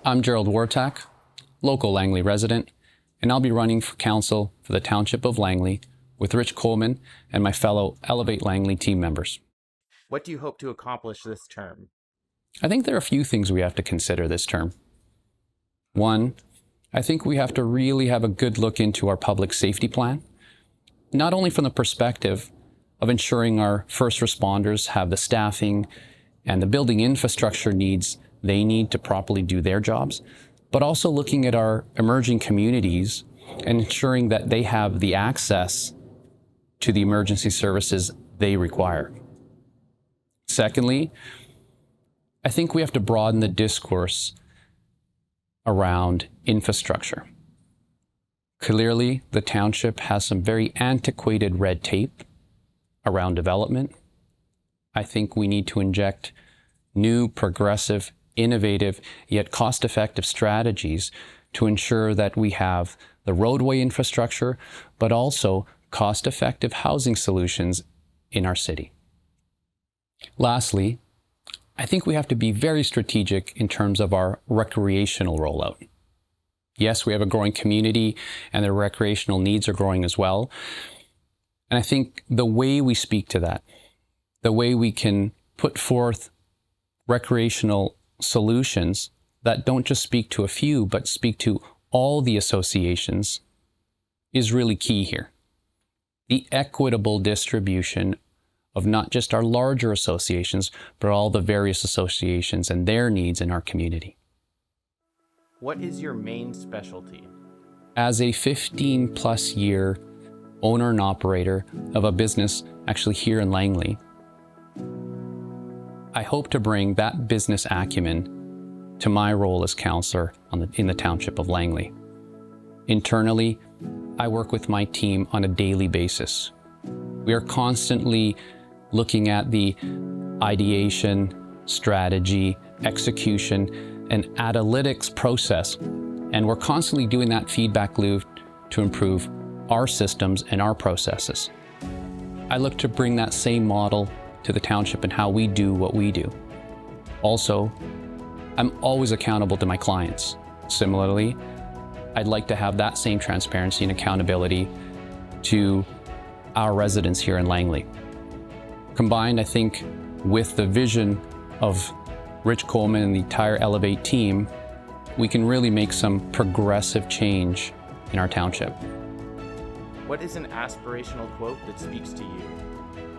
I'm Gerald Wartak, local Langley resident, and I'll be running for council for the Township of Langley with Rich Coleman and my fellow Elevate Langley team members. What do you hope to accomplish this term? I think there are a few things we have to consider this term. One, I think we have to really have a good look into our public safety plan, not only from the perspective of ensuring our first responders have the staffing and the building infrastructure needs they need to properly do their jobs, but also looking at our emerging communities and ensuring that they have the access to the emergency services they require. Secondly, I think we have to broaden the discourse around infrastructure. Clearly, the township has some very antiquated red tape around development. I think we need to inject new, progressive, innovative, yet cost-effective strategies to ensure that we have the roadway infrastructure, but also cost-effective housing solutions in our city. Lastly, I think we have to be very strategic in terms of our recreational rollout. Yes, we have a growing community and their recreational needs are growing as well. And I think the way we speak to that, the way we can put forth recreational solutions that don't just speak to a few, but speak to all the associations is really key here. The equitable distribution of not just our larger associations, but all the various associations and their needs in our community. What is your main specialty? As a 15-plus year owner and operator of a business actually here in Langley, I hope to bring that business acumen to my role as councillor in the Township of Langley. Internally, I work with my team on a daily basis. We are constantly looking at the ideation, strategy, execution, and analytics process, and we're constantly doing that feedback loop to improve our systems and our processes. I look to bring that same model to the township and how we do what we do. Also, I'm always accountable to my clients. Similarly, I'd like to have that same transparency and accountability to our residents here in Langley. Combined, I think, with the vision of Rich Coleman and the entire Elevate team, we can really make some progressive change in our township. What is an aspirational quote that speaks to you?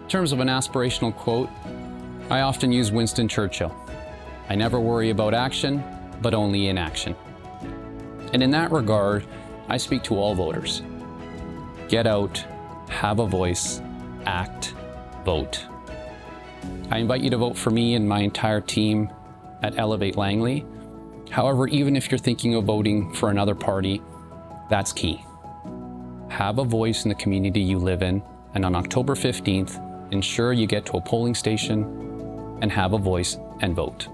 In terms of an aspirational quote, I often use Winston Churchill. I never worry about action, but only inaction. And in that regard, I speak to all voters. Get out, have a voice, act, vote. I invite you to vote for me and my entire team at Elevate Langley. However, even if you're thinking of voting for another party, that's key. Have a voice in the community you live in, and on October 15th, ensure you get to a polling station and have a voice and vote.